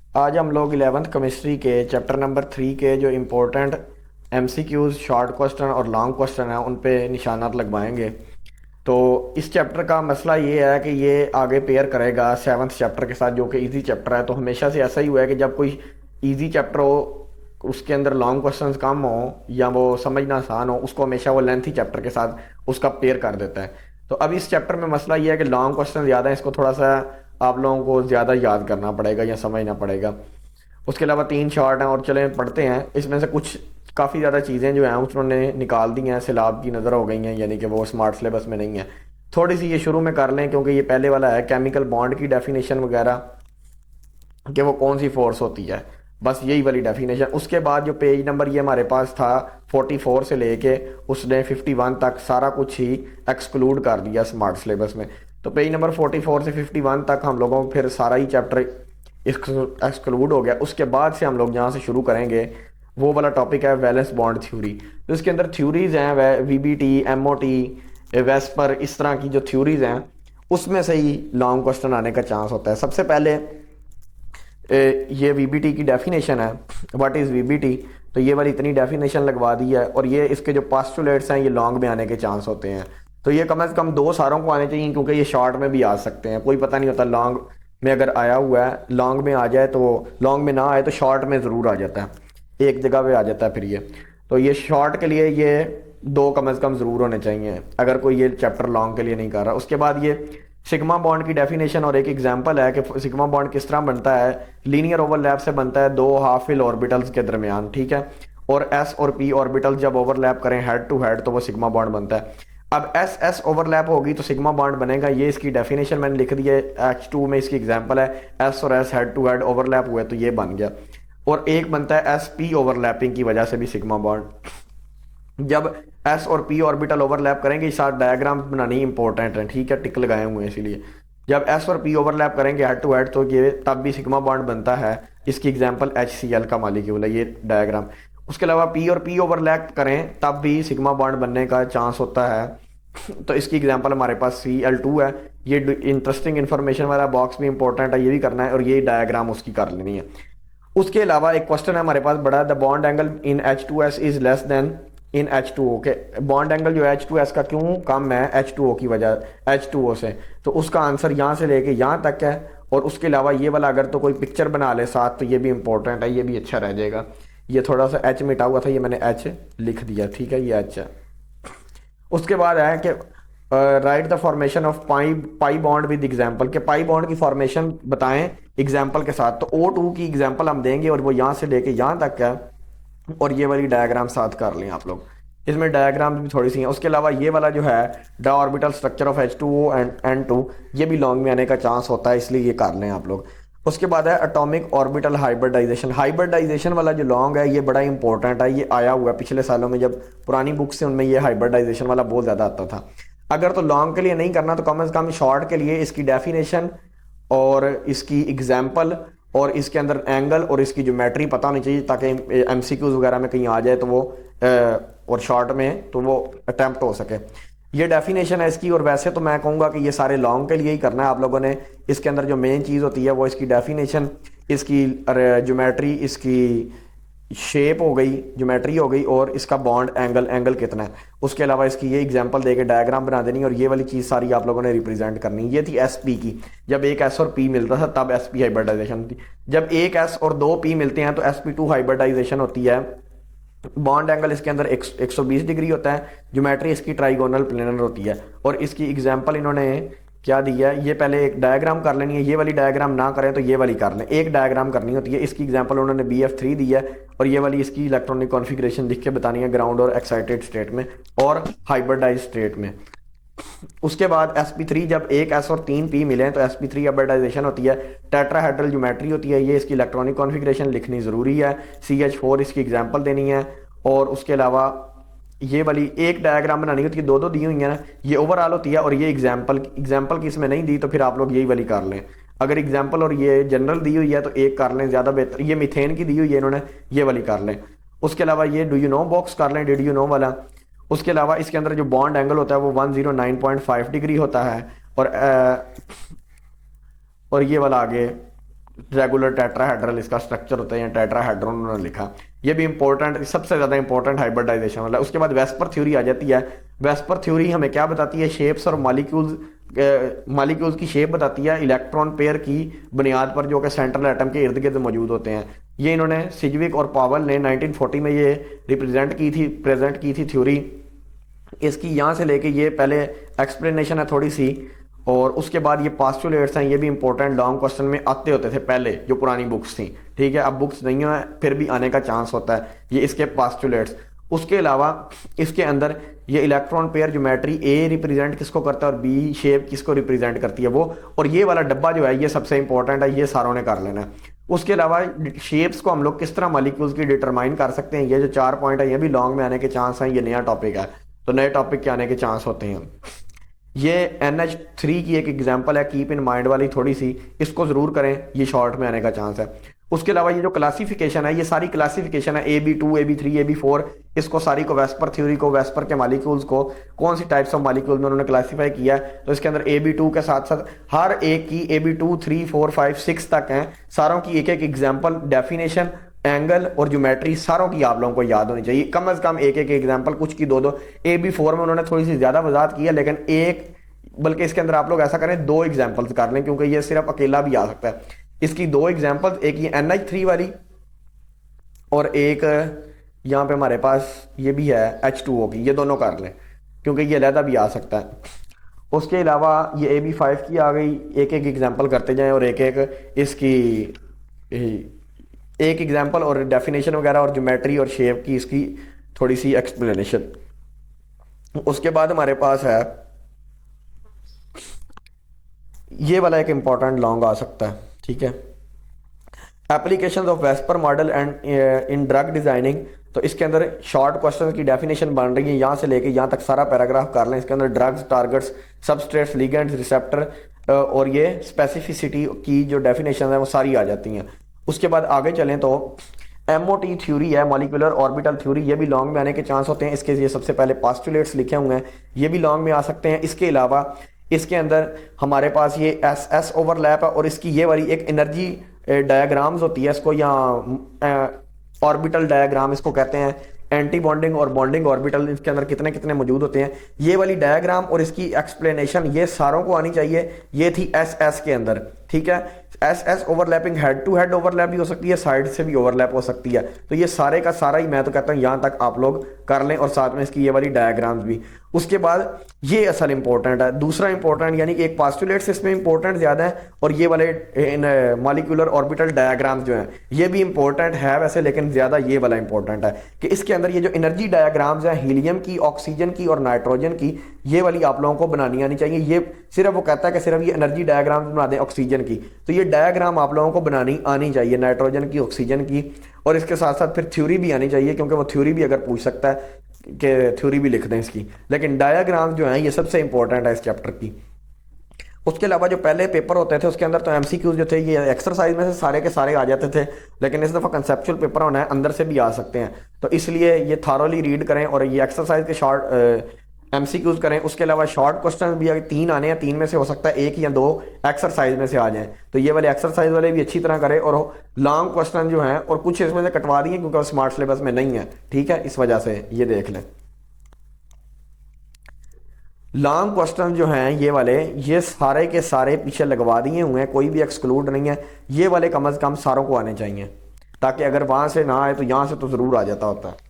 आज हम लोग 11th केमिस्ट्री के चैप्टर नंबर 3 के जो इम्पोर्टेंट एमसीक्यूज शॉर्ट क्वेश्चन और लॉन्ग क्वेश्चन हैं उन पे निशानात लगवाएंगे। तो इस चैप्टर का मसला ये है कि ये आगे पेयर करेगा 7th चैप्टर के साथ, जो कि इजी चैप्टर है। तो हमेशा से ऐसा ही हुआ है कि जब कोई इजी चैप्टर हो, उसके अंदर लॉन्ग क्वेश्चंस कम हो या वो समझना आसान हो, उसको हमेशा वो लेंथी चैप्टर के साथ उसका पेयर कर देता है। तो अब इस चैप्टर में मसला ये है कि लॉन्ग क्वेश्चन ज़्यादा है, इसको थोड़ा सा आप लोगों को ज़्यादा याद करना पड़ेगा या समझना पड़ेगा। उसके अलावा 3 शॉर्ट हैं और चलें पढ़ते हैं। इसमें से कुछ काफ़ी ज़्यादा चीज़ें जो हैं उन्होंने निकाल दी हैं, सिलाब की नज़र हो गई हैं, यानी कि वो स्मार्ट सिलेबस में नहीं है। थोड़ी सी ये शुरू में कर लें क्योंकि ये पहले वाला है, केमिकल बॉन्ड की डेफिनेशन वगैरह कि वो कौन सी फोर्स होती है, बस यही वाली डेफिनेशन। उसके बाद जो पेज नंबर ये हमारे पास था 44 से लेके उसने 51 तक सारा कुछ ही एक्सक्लूड कर दिया स्मार्ट सिलेबस में। तो पेज नंबर 44 से 51 तक हम लोगों को फिर सारा ही चैप्टर एक्सक्लूड हो गया। उसके बाद से हम लोग जहाँ से शुरू करेंगे वो वाला टॉपिक है वैलेंस बॉन्ड थ्योरी। तो इसके अंदर थ्योरीज हैं VBT, MOT, वेस्पर, इस तरह की जो थ्योरीज हैं उसमें से ही लॉन्ग क्वेश्चन आने का चांस होता है। सबसे पहले ये VBT की डेफिनेशन है, व्हाट इज़ VBT। तो ये वाली इतनी डेफिनेशन लगवा दी है और ये इसके जो पास्टुलेट्स हैं ये लॉन्ग में आने के चांस होते हैं। तो ये कम से कम 2 सारों को आने चाहिए क्योंकि ये शॉर्ट में भी आ सकते हैं, कोई पता नहीं होता। लॉन्ग में अगर आया हुआ है, लॉन्ग में आ जाए तो लॉन्ग में ना आए तो शॉर्ट में ज़रूर आ जाता है, एक जगह पे आ जाता है फिर ये। तो ये शॉर्ट के लिए ये 2 कम से कम ज़रूर होने चाहिए अगर कोई ये चैप्टर लॉन्ग के लिए नहीं कर रहा। उसके बाद ये सिग्मा बॉन्ड की डेफिनेशन और एक एग्जांपल है कि सिग्मा बॉन्ड किस तरह बनता है। लीनियर ओवरलैप से बनता है 2 हाफ फिल ऑर्बिटल्स के दरमियान, ठीक है। और S और P ऑर्बिटल्स जब ओवरलैप करें हेड टू हेड तो वो सिग्मा बॉन्ड बनता है। अब S ओवरलैप होगी तो सिग्मा बॉन्ड बनेगा। ये इसकी डेफिनेशन मैंने लिख दी है। H2 में इसकी एग्जांपल है, S और S head to head overlap हुए तो ये बन गया। और एक बनता है SP ओवरलैपिंग की वजह से भी सिग्मा बॉन्ड। जब S और P ऑर्बिटल ओवरलैप करेंगे, साथ डायग्राम बनानी इंपॉर्टेंट है, ठीक है, टिक लगाए हुए हैं इसीलिए। जब S और P ओवरलैप करेंगे हेड टू हेड तो ये तब भी सिग्मा बॉन्ड बनता है। इसकी एग्जांपल HCl का मॉलिक्यूल है, ये डायग्राम। उसके अलावा P और P ओवरलैप करें तब भी सिग्मा बॉन्ड बनने का चांस होता है। तो इसकी एग्जांपल हमारे पास Cl2 है। ये इंटरेस्टिंग इन्फॉर्मेशन वाला बॉक्स भी इंपॉर्टेंट है, ये भी करना है और ये डायग्राम उसकी कर लेनी है। उसके अलावा एक क्वेश्चन है हमारे पास बड़ा, the bond angle in H2S is less then in H2O के। बॉन्ड एंगल जो है H2S का क्यों कम है H2O की वजह, H2O से। तो उसका आंसर यहाँ से लेके यहाँ तक है। और उसके अलावा ये वाला अगर तो कोई पिक्चर बना ले साथ तो ये भी इंपॉर्टेंट है, ये भी अच्छा रह जाएगा। ये थोड़ा सा H मिटा हुआ था, ये मैंने H लिख दिया, ठीक है, ये H है। उसके बाद है कि right the formation of pi bond with example, के पाई बॉन्ड की फॉर्मेशन बताएं एग्जांपल के साथ। तो O2 की एग्जांपल हम देंगे और वो यहाँ से लेके यहाँ तक है। और ये वाली डायग्राम साथ कर लें आप लोग, इसमें डायग्राम भी थोड़ी सी हैं। उसके अलावा ये वाला जो है the orbital structure of H2O and N2, ये भी लॉन्ग में आने का चांस होता है, इसलिए ये कर लें आप लोग। उसके बाद है एटॉमिक ऑर्बिटल हाइब्रिडाइजेशन। हाइब्रिडाइजेशन वाला जो लॉन्ग है ये बड़ा इंपॉर्टेंट है, ये आया हुआ है पिछले सालों में, जब पुरानी बुक्स से उनमें ये हाइब्रिडाइजेशन वाला बहुत ज़्यादा आता था। अगर तो लॉन्ग के लिए नहीं करना तो कम से कम शॉर्ट के लिए इसकी डेफिनेशन और इसकी एग्जाम्पल और इसके अंदर एंगल और इसकी ज्योमेट्री पता होनी चाहिए ताकि MCQs वगैरह में कहीं आ जाए तो वो और शॉर्ट में तो वो अटैम्प्ट हो सके। ये डेफिनेशन है इसकी। और वैसे तो मैं कहूँगा कि ये सारे लॉन्ग के लिए ही करना है आप लोगों ने। इसके अंदर जो मेन चीज़ होती है वो इसकी डेफिनेशन, इसकी ज्योमेट्री, इसकी शेप हो गई, ज्योमेट्री हो गई, और इसका बॉन्ड एंगल कितना है। उसके अलावा इसकी ये एग्जांपल देके डायग्राम बना देनी और ये वाली चीज़ सारी आप लोगों ने रिप्रेजेंट करनी। ये थी SP की, जब एक S और P मिलता था तब SP हाइब्रिडाइजेशन होती। जब एक S और 2 P मिलते हैं तो SP2 हाइब्रिडाइजेशन होती है। बॉन्ड एंगल इसके अंदर 120 डिग्री होता है, ज्योमेट्री इसकी ट्राइगोनल प्लेनर होती है। और इसकी एग्जाम्पल इन्होंने क्या दिया है, ये पहले एक डायग्राम कर लेनी है, ये वाली डायग्राम ना करें तो ये वाली कर लें, एक डायग्राम करनी होती है। इसकी एग्जांपल उन्होंने BF3 दी है और ये वाली इसकी इलेक्ट्रॉनिक कॉन्फ़िगरेशन लिख के बतानी है ग्राउंड और एक्साइटेड स्टेट में और हाइब्रिडाइज स्टेट में। उसके बाद SP3, जब एक S और 3 P मिले तो SP3 हाइब्रिडाइजेशन होती है। टेट्राहेड्रल ज्योमेट्री होती है, ये इसकी इलेक्ट्रॉनिक कॉन्फ़िगरेशन लिखनी ज़रूरी है। CH4 इसकी एग्जाम्पल देनी है। और उसके अलावा ये वाली एक डायग्राम बनानी होती है, 2 दी हुई है ना, ये ओवरऑल होती है। और ये एग्जाम्पल की इसमें नहीं दी तो फिर आप लोग यही वाली कर लें। अगर एग्जाम्पल और ये जनरल दी हुई है तो एक कर लें, ज़्यादा बेहतर। ये मीथेन की दी हुई है इन्होंने, ये वाली कर लें। उसके अलावा ये डू यू नो बॉक्स कर लें, डिड यू नो वाला। उसके अलावा इसके अंदर जो बॉन्ड एंगल होता है वो 109.5 डिग्री होता है। और ये वाला आगे रेगुलर टेट्राहेड्रल इसका स्ट्रक्चर होता है या टेट्राहेड्रॉन उन्होंने लिखा। ये भी इंपॉर्टेंट, सबसे ज़्यादा इंपॉर्टेंट हाइब्रिडाइजेशन वाला। उसके बाद वेस्पर थ्योरी आ जाती है। वेस्पर थ्योरी हमें क्या बताती है? शेप्स और मॉलिक्यूल्स की शेप बताती है इलेक्ट्रॉन पेयर की बुनियाद पर, जो कि सेंट्रल एटम के इर्द गिर्द मौजूद होते हैं। ये इन्होंने सिजविक और पावेल ने 1940 में ये प्रेजेंट की थी थ्योरी। इसकी यहाँ से लेके ये पहले एक्सप्लेनेशन है थोड़ी सी, और उसके बाद ये पास्टुलेट्स हैं। ये भी इंपॉर्टेंट लॉन्ग क्वेश्चन में आते होते थे पहले, जो पुरानी बुक्स थी, ठीक है। अब बुक्स नहीं है, फिर भी आने का चांस होता है। ये इसके पास्टुलेट्स। उसके अलावा इसके अंदर ये electron pair geometry, A represent किसको करता है और बी शेप किसको रिप्रेजेंट करती है वो, और ये वाला डब्बा जो है ये सबसे इंपॉर्टेंट है, ये सारों ने कर लेना है। उसके अलावा शेप्स को हम लोग किस तरह मॉलिक्यूल्स की डिटरमाइन कर सकते हैं, ये जो 4 पॉइंट है ये भी लॉन्ग में आने के चांस हैं। ये नया टॉपिक है, तो नए टॉपिक के आने के चांस होते हैं। ये NH3 की एक एग्जांपल है, कीप इन माइंड वाली थोड़ी सी, इसको ज़रूर करें, ये शॉर्ट में आने का चांस है। उसके अलावा ये जो क्लासिफिकेशन है, ये सारी क्लासिफिकेशन है AB2, AB3, AB4, इसको सारी को वेस्पर थ्योरी को, वेस्पर के मॉलिक्यूल्स को कौन सी टाइप्स ऑफ मॉलिक्यूल में उन्होंने क्लासीफाई किया है। तो इसके अंदर AB2 के साथ साथ हर एक की AB2, 3, 4, 5, 6 तक हैं, सारों की एक एक एग्जाम्पल, डेफिनेशन, एंगल और ज्योमेट्री सारों की आप लोगों को याद होनी चाहिए। कम से कम एक एक एग्जाम्पल, कुछ की दो। AB4 में उन्होंने थोड़ी सी ज़्यादा वजाहत की है, लेकिन बल्कि इसके अंदर आप लोग ऐसा करें 2 एग्जाम्पल्स कर लें, क्योंकि ये सिर्फ अकेला भी आ सकता है। इसकी 2 एग्जाम्पल्स, एक ये NH3 वाली और एक यहाँ पे हमारे पास ये भी है H2O की, ये दोनों कर लें क्योंकि ये अलहदा भी आ सकता है। उसके अलावा ये AB5 की आ गई, एक एक एग्जाम्पल करते जाएं और एक एक इसकी एक एग्जाम्पल और डेफिनेशन वगैरह और ज्योमेट्री और शेप की इसकी थोड़ी सी एक्सप्लेनेशन। उसके बाद हमारे पास है ये वाला एक इंपॉर्टेंट लॉन्ग आ सकता है, ठीक है, application of VSEPR model and in drug designing. तो इसके अंदर शॉर्ट क्वेश्चन की डेफिनेशन बन रही है, यहाँ से लेके यहाँ तक सारा पैराग्राफ कर लें। इसके अंदर drugs, targets, substrates, ligands, receptor और ये स्पेसिफिसिटी की जो डेफिनेशन है वो सारी आ जाती हैं। उसके बाद आगे चलें तो MOT थ्योरी है, मॉलिक्यूलर ऑर्बिटल थ्योरी, ये भी लॉन्ग में आने के चांस होते हैं। इसके ये सबसे पहले पास्टुलेट्स लिखे हुए हैं, ये भी लॉन्ग में आ सकते हैं। इसके अलावा इसके अंदर हमारे पास ये SS ओवरलैप है, और इसकी ये वाली एक एनर्जी डायग्राम्स होती है, इसको या ऑर्बिटल डायग्राम इसको कहते हैं। एंटी बॉन्डिंग और बॉन्डिंग ऑर्बिटल इसके अंदर कितने कितने मौजूद होते हैं, ये वाली डायग्राम और इसकी एक्सप्लेनेशन ये सारों को आनी चाहिए। ये थी SS के अंदर, ठीक है। SS overlapping head to head overlap भी हो सकती है, साइड से भी ओवरलैप हो सकती है। तो ये सारे का सारा ही मैं तो कहता हूँ यहाँ तक आप लोग कर लें, और साथ में इसकी ये वाली डायग्राम्स भी। उसके बाद ये असल इंपॉर्टेंट है, दूसरा इंपॉर्टेंट, यानी कि एक पास्टुलेट्स इसमें इंपॉर्टेंट ज़्यादा है, और ये वाले मॉलिक्यूलर ऑर्बिटल डायग्राम्स जो हैं ये भी इंपॉर्टेंट है वैसे, लेकिन ज़्यादा ये वाला इंपॉर्टेंट है कि इसके अंदर ये जो एनर्जी डायग्राम्स हैं हीलियम की, ऑक्सीजन की और नाइट्रोजन की, ये वाली आप लोगों को बनानी आनी चाहिए। ये सिर्फ वो कहता है कि सिर्फ ये एनर्जी डायग्राम्स बना दें ऑक्सीजन की, तो ये डायग्राम आप लोगों को बनानी आनी चाहिए, नाइट्रोजन की, ऑक्सीजन की, और इसके साथ साथ फिर थ्योरी भी आनी चाहिए, क्योंकि वो थ्योरी भी अगर पूछ सकता है कि थ्योरी भी लिख दें इसकी। लेकिन डायग्राम जो है ये सबसे इंपॉर्टेंट है इस चैप्टर की। उसके अलावा जो पहले पेपर होते थे उसके अंदर तो MCQs जो थे ये एक्सरसाइज में से सारे के सारे आ जाते थे, लेकिन इस दफ़ा कंसेप्चुअल पेपर होना है, अंदर से भी आ सकते हैं। तो इसलिए ये थारोली रीड करें और ये एक्सरसाइज के शॉर्ट MCQs करें। उसके अलावा शॉर्ट क्वेश्चन भी अगर 3 आने हैं, 3 में से हो सकता है 1 या 2 एक्सरसाइज में से आ जाएं, तो ये वाले एक्सरसाइज वाले भी अच्छी तरह करें। और लॉन्ग क्वेश्चन जो हैं, और कुछ इसमें से कटवा दिए क्योंकि वो स्मार्ट सिलेबस में नहीं है, ठीक है, इस वजह से ये देख लें। लॉन्ग क्वेश्चन जो हैं ये वाले, ये सारे के सारे पीछे लगवा दिए हुए हैं, कोई भी एक्सक्लूड नहीं है। ये वाले कम से कम सारों को आने चाहिए, ताकि अगर वहाँ से ना आए तो यहाँ से तो ज़रूर आ जाता होता है।